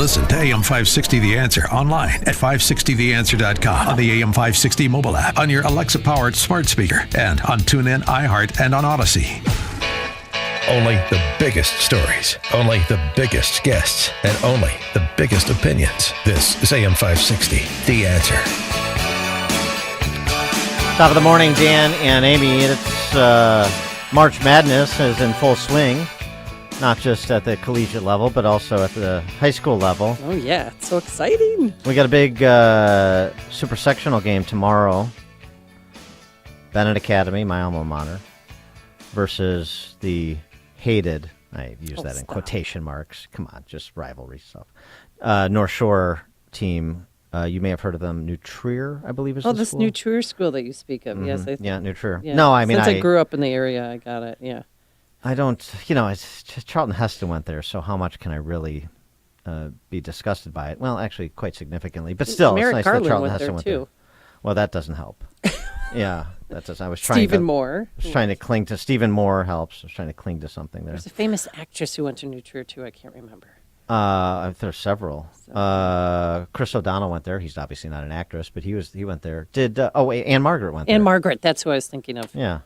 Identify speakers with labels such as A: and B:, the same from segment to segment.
A: listen to AM 560 The Answer online at 560theanswer.com, on the AM 560 mobile app, on your Alexa-powered smart speaker, and on TuneIn, iHeart, and on Odyssey. Only the biggest stories, only the biggest guests, and only the biggest opinions. This is AM 560 The Answer.
B: Top of the morning, Dan and Amy. It's March Madness is in full swing. Not just at the collegiate level, but also at the high school level.
C: Oh, yeah. It's so exciting.
B: We got a big super sectional game tomorrow. Bennett Academy, my alma mater, versus the hated, I use that in quotation marks. Come on, just rivalry stuff. North Shore team. You may have heard of them. New Trier, I believe is the
C: this
B: school.
C: New Trier school that you speak of.
B: Mm-hmm.
C: Yes, I think.
B: Yeah, New Trier.
C: Yeah.
B: No, I mean,
C: since I grew up in the area, I got it. Yeah.
B: I don't, it's just Charlton Heston went there, so how much can I really be disgusted by it? Well, actually, quite significantly, but still,
C: Merrick
B: it's nice that
C: Garland
B: Charlton
C: went
B: Heston
C: there
B: went
C: too.
B: there. Well, that doesn't help. Yeah, that does. I was trying.
C: Stephen Moore.
B: I was trying to cling to Stephen Moore helps. I was trying to cling to something there.
C: There's a famous actress who went to New Trier too. I can't remember.
B: There's several. Chris O'Donnell went there. He's obviously not an actress, but he went there. Anne Margaret went there.
C: Anne Margaret. That's who I was thinking of.
B: Yeah.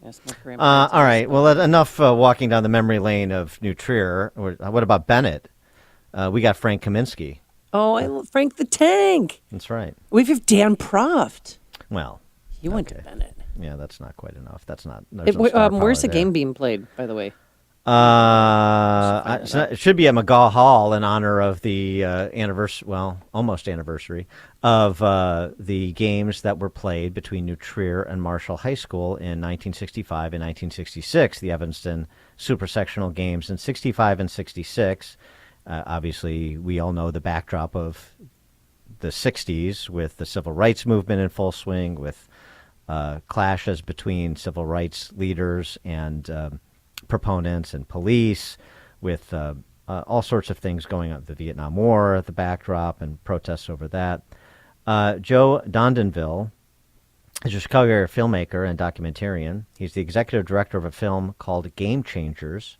C: Yes,
B: all right. Well, enough walking down the memory lane of New Trier. What about Bennett? We got Frank Kaminsky.
C: Oh, I love Frank the Tank.
B: That's right.
C: We have Dan Proft.
B: Well,
C: he went to Bennett.
B: Yeah, that's not quite enough. That's not.
C: Where's the game being played, by the way?
B: It should be at McGaw Hall in honor of the almost anniversary of the games that were played between New Trier and Marshall High School in 1965 and 1966, the Evanston Super Sectional games in 65 and 66. Obviously, we all know the backdrop of the 60s with the civil rights movement in full swing, with clashes between civil rights leaders and proponents and police, with all sorts of things going on. The Vietnam War, the backdrop, and protests over that. Joe Dondanville is a Chicago area filmmaker and documentarian. He's the executive director of a film called GameChangers,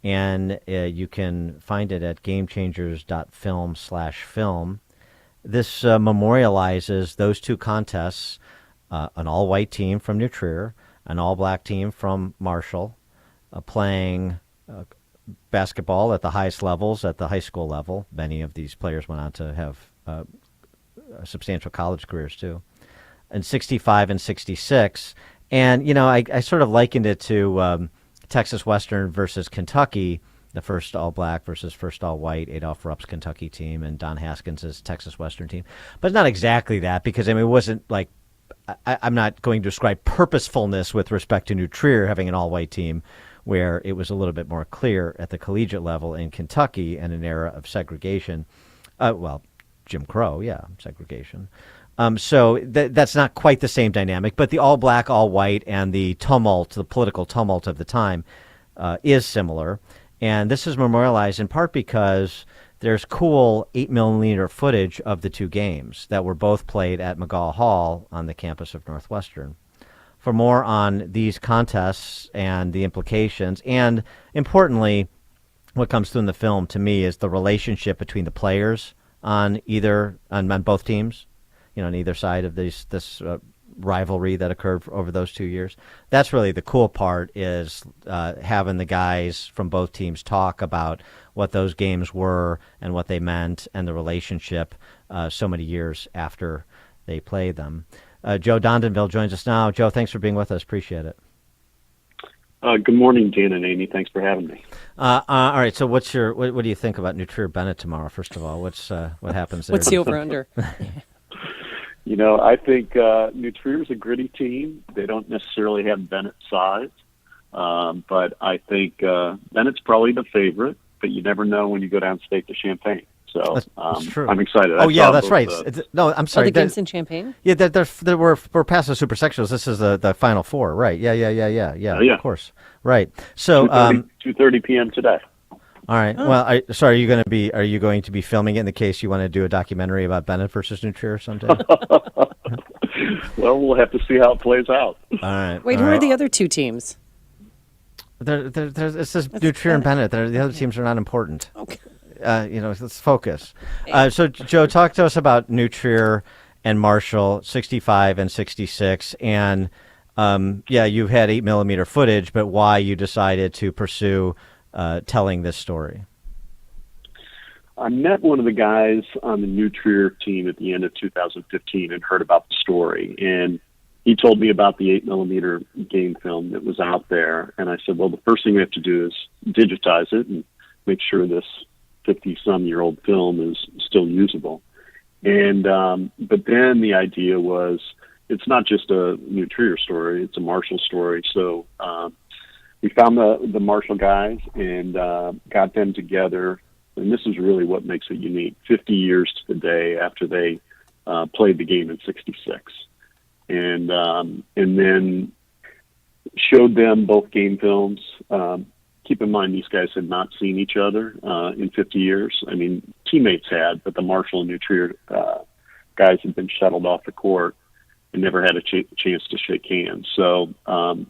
B: and you can find it at gamechangers.film/film. This memorializes those two contests, an all-white team from New Trier, an all-black team from Marshall, playing basketball at the highest levels, at the high school level. Many of these players went on to have substantial college careers, too. In 65 and 66. And, I sort of likened it to Texas Western versus Kentucky, the first all-black versus first all-white, Adolph Rupp's Kentucky team and Don Haskins' Texas Western team. But it's not exactly that, because, it wasn't like, I'm not going to describe purposefulness with respect to New Trier having an all-white team, where it was a little bit more clear at the collegiate level in Kentucky in an era of segregation. Jim Crow, segregation. So that's not quite the same dynamic, but the all-black, all-white, and the political tumult of the time is similar. And this is memorialized in part because there's cool 8mm footage of the two games that were both played at McGaw Hall on the campus of Northwestern. For more on these contests and the implications, and importantly, what comes through in the film to me is the relationship between the players on both teams, on either side of this rivalry that occurred over those 2 years. That's really the cool part, is having the guys from both teams talk about what those games were and what they meant and the relationship so many years after they played them. Joe Dondanville joins us now. Joe, thanks for being with us. Appreciate it.
D: Good morning, Dan and Amy. Thanks for having me.
B: All right. So, what do you think about New Trier Bennett tomorrow? First of all, what happens there?
C: What's the over under?
D: I think New Trier's a gritty team. They don't necessarily have Bennett's size, but I think Bennett's probably the favorite. But you never know when you go downstate to Champaign. So
B: that's true.
D: I'm excited.
B: Oh, yeah, that's right. No, I'm sorry.
C: The games in Champaign?
B: Yeah, we're past the Super Sectionals. This is the Final Four, right? Yeah. Of course. Right. So
D: 2:30 p.m. today.
B: All right. Oh. Well, are you going to be filming it in the case you want to do a documentary about Bennett versus New Trier someday?
D: Well, we'll have to see how it plays out.
B: All right.
C: Wait, who are the other two teams?
B: It says New Trier and Bennett. The other teams are not important.
C: Okay.
B: let's focus. So, Joe, talk to us about New Trier and Marshall, 65 and 66. And, you've had 8mm footage, but why you decided to pursue telling this story?
D: I met one of the guys on the New Trier team at the end of 2015 and heard about the story. And he told me about the 8mm game film that was out there. And I said, well, the first thing we have to do is digitize it and make sure this 50-some-year-old film is still usable. And but then the idea was, it's not just a New Trier story, it's a Marshall story. So we found the Marshall guys and got them together. And this is really what makes it unique, 50 years to the day after they played the game in 66. And then showed them both game films. Keep in mind, these guys had not seen each other in 50 years. I mean, teammates had, but the Marshall and New Trier guys had been shuttled off the court and never had a chance to shake hands. So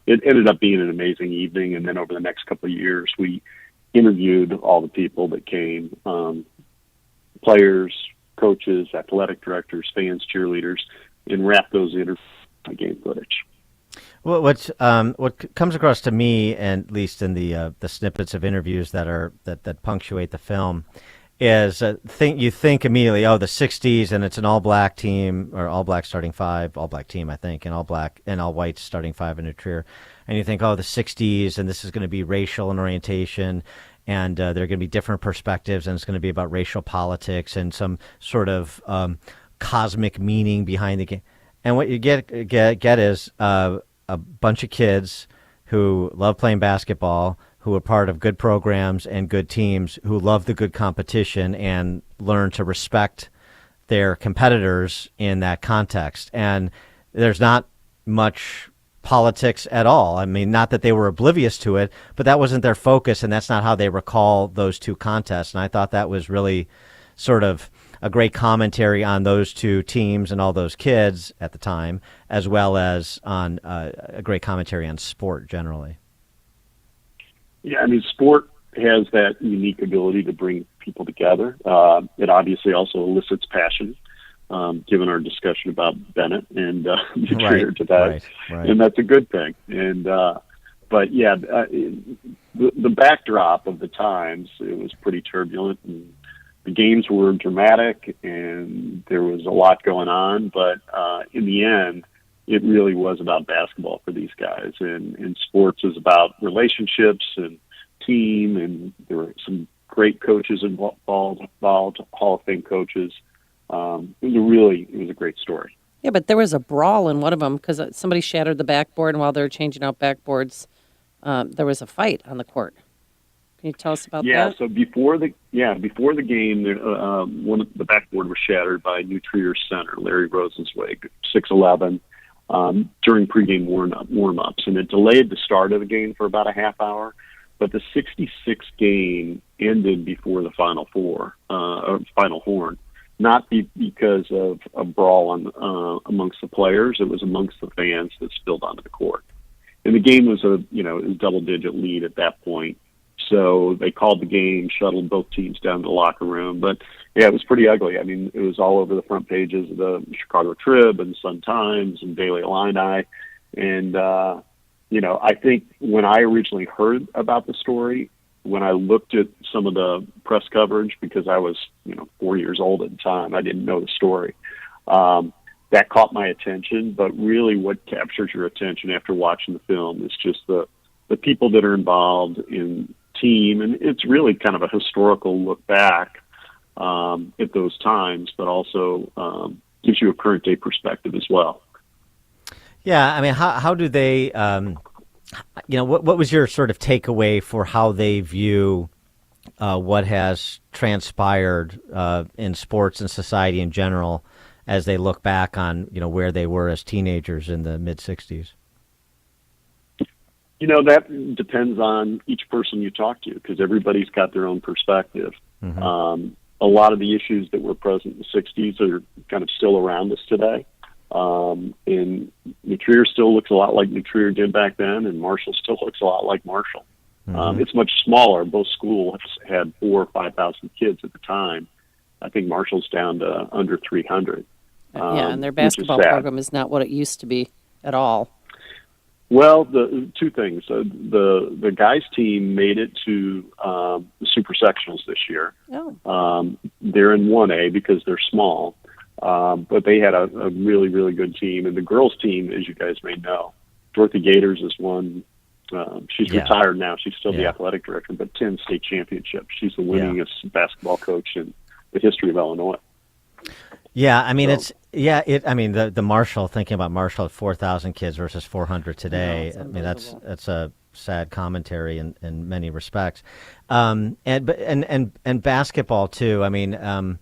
D: it ended up being an amazing evening. And then over the next couple of years, we interviewed all the people that came, players, coaches, athletic directors, fans, cheerleaders, and wrapped those interviews in game footage.
B: Well, what comes across to me, and at least in the snippets of interviews that punctuate the film, is you think immediately, oh, the 60s, and it's an all-black team, or all-black starting five, all-black team, I think, and all-black and all-white starting five in New Trier, and you think, oh, the 60s, and this is going to be racial in orientation, and there are going to be different perspectives, and it's going to be about racial politics and some sort of cosmic meaning behind the game. And what you get is a bunch of kids who love playing basketball, who are part of good programs and good teams, who love the good competition and learn to respect their competitors in that context. And there's not much politics at all. I mean, not that they were oblivious to it, but that wasn't their focus, and that's not how they recall those two contests. And I thought that was really sort of a great commentary on those two teams and all those kids at the time, as well as on a great commentary on sport generally.
D: Yeah, I mean, sport has that unique ability to bring people together. It obviously also elicits passion, given our discussion about Bennett and New Trier today,
B: right.
D: And that's a good thing. And but yeah, the backdrop of the times, it was pretty turbulent, and the games were dramatic, and there was a lot going on. But in the end, it really was about basketball for these guys, and sports is about relationships and team, and there were some great coaches involved, Hall of Fame coaches. It was a great story.
C: Yeah, but there was a brawl in one of them because somebody shattered the backboard, and while they were changing out backboards, there was a fight on the court. Can you tell us about that?
D: Yeah, so before the game, one of the backboard was shattered by New Trier center Larry Rosenzweig, 6'11", during pregame warm-ups, and it delayed the start of the game for about a half hour. But the 66 game ended before the final horn, not because of a brawl amongst the players. It was amongst the fans that spilled onto the court, and the game was a double-digit lead at that point. So they called the game, shuttled both teams down to the locker room. But, yeah, it was pretty ugly. I mean, it was all over the front pages of the Chicago Trib and Sun-Times and Daily Illini. And, I think when I originally heard about the story, when I looked at some of the press coverage, because I was, 4 years old at the time, I didn't know the story. That caught my attention. But really what captures your attention after watching the film is just the people that are involved in team, and it's really kind of a historical look back at those times, but also gives you a current day perspective as well.
B: Yeah, I mean, how do they, what was your sort of takeaway for how they view what has transpired in sports and society in general as they look back on, where they were as teenagers in the mid-'60s?
D: That depends on each person you talk to, because everybody's got their own perspective. Mm-hmm. A lot of the issues that were present in the 60s are kind of still around us today. And New Trier still looks a lot like New Trier did back then, and Marshall still looks a lot like Marshall. It's much smaller. Both schools had 4,000 or 5,000 kids at the time. I think Marshall's down to under 300.
C: Yeah, and their basketball program is not what it used to be at all.
D: Well, the two things. The guys' team made it to the Super Sectionals this year.
C: Oh.
D: They're in 1A because they're small, but they had a really, really good team. And the girls' team, as you guys may know, Dorothy Gators is one. She's retired now. She's still the athletic director, but 10 state championships. She's the winningest basketball coach in the history of Illinois.
B: Yeah, I mean, the Marshall, thinking about Marshall at 4,000 kids versus 400 today, I mean, that's a sad commentary in many respects. And basketball too. I mean,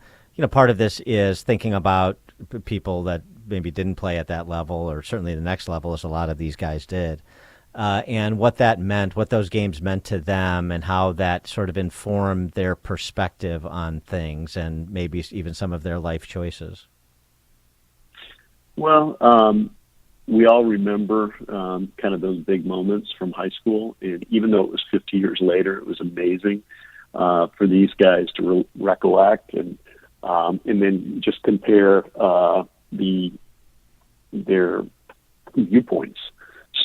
B: part of this is thinking about people that maybe didn't play at that level, or certainly the next level, as a lot of these guys did. And what that meant, what those games meant to them, and how that sort of informed their perspective on things, and maybe even some of their life choices.
D: Well, we all remember kind of those big moments from high school, and even though it was 50 years later, it was amazing for these guys to recollect and then just compare their viewpoints.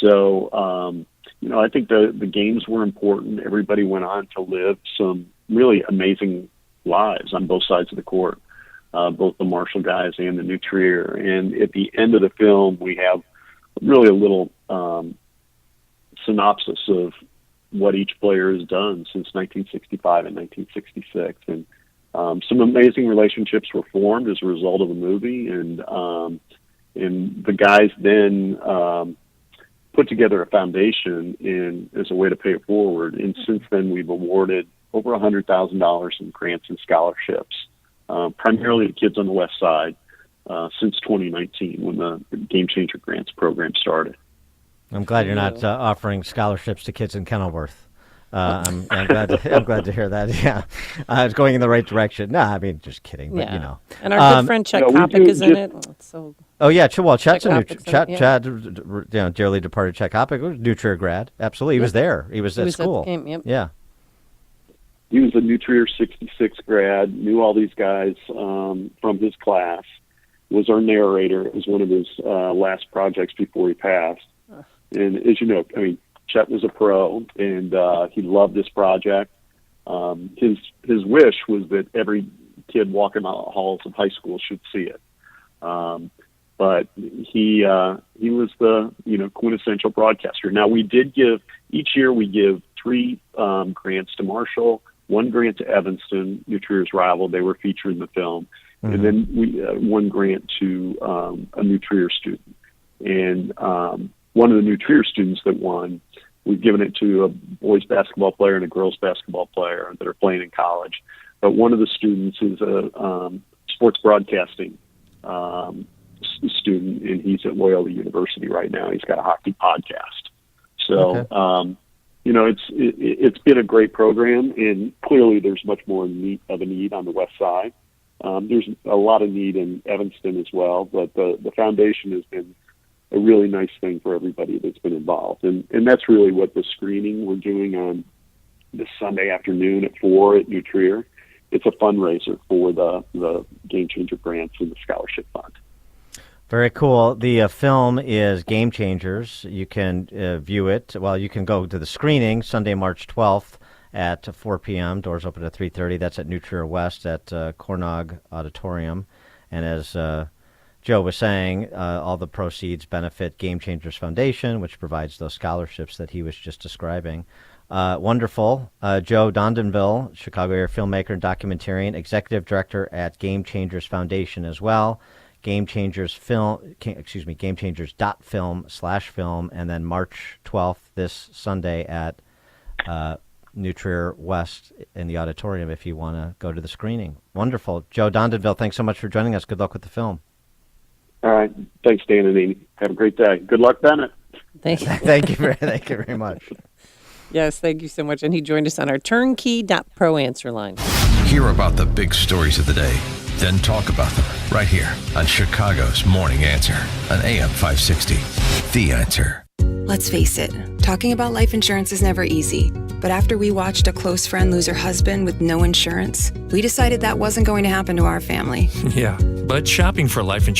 D: So, I think the games were important. Everybody went on to live some really amazing lives on both sides of the court, both the Marshall guys and the New Trier. And at the end of the film, we have really a little synopsis of what each player has done since 1965 and 1966. And some amazing relationships were formed as a result of the movie. And the guys then put together a foundation as a way to pay it forward. And since then, we've awarded over $100,000 in grants and scholarships, primarily to kids on the West Side, since 2019 when the Game Changer Grants program started.
B: I'm glad you're not offering scholarships to kids in Kenilworth. I'm glad to hear that. Yeah, it's going in the right direction. No, I mean, just kidding. But,
C: And our good friend Chet Kopic is in it. So.
B: Oh yeah, Chet's a new Chet, dearly departed Chet Kopic was a New Trier grad. Absolutely, he was there. He was at school.
C: At the game,
B: Yeah.
D: He was a New Trier 66 grad. Knew all these guys from his class. Was our narrator. It was one of his last projects before he passed. And as you know, I mean, Chet was a pro, and he loved this project. His wish was that every kid walking the halls of high school should see it. But he was the quintessential broadcaster. Now each year we give 3 grants to Marshall, 1 grant to Evanston, New Trier's rival. They were featured in the film, and then we 1 grant to a New Trier student. And one of the New Trier students that won, we've given it to a boys basketball player and a girls basketball player that are playing in college. But one of the students is a sports broadcasting student, and he's at Loyola University right now. He's got a hockey podcast. So, it's been a great program, and clearly there's much more of a need on the West Side. There's a lot of need in Evanston as well, but the foundation has been a really nice thing for everybody that's been involved. And that's really what the screening we're doing on this Sunday afternoon at 4 at New Trier. It's a fundraiser for the Game Changer Grants and the Scholarship Fund.
B: Very cool. The film is Game Changers. You can view it. Well, you can go to the screening Sunday, March 12th at 4 p.m. Doors open at 3:30. That's at New Trier West at Cornog Auditorium. And as Joe was saying, all the proceeds benefit Game Changers Foundation, which provides those scholarships that he was just describing. Wonderful. Joe Dondanville, Chicago area filmmaker and documentarian, executive director at Game Changers Foundation as well. GameChangers.film/film, and then March 12th, this Sunday at New Trier West in the auditorium if you want to go to the screening. Wonderful. Joe Dondanville, thanks so much for joining us. Good luck with the film.
D: All right. Thanks, Dan and Amy. Have a great day. Good luck, Bennett.
C: Thank you.
B: Thank you very much.
C: Yes, thank you so much. And he joined us on our turnkey.pro answer line.
A: Hear about the big stories of the day, then talk about them right here on Chicago's Morning Answer on AM 560. The Answer.
E: Let's face it, talking about life insurance is never easy. But after we watched a close friend lose her husband with no insurance, we decided that wasn't going to happen to our family.
F: Yeah, but shopping for life insurance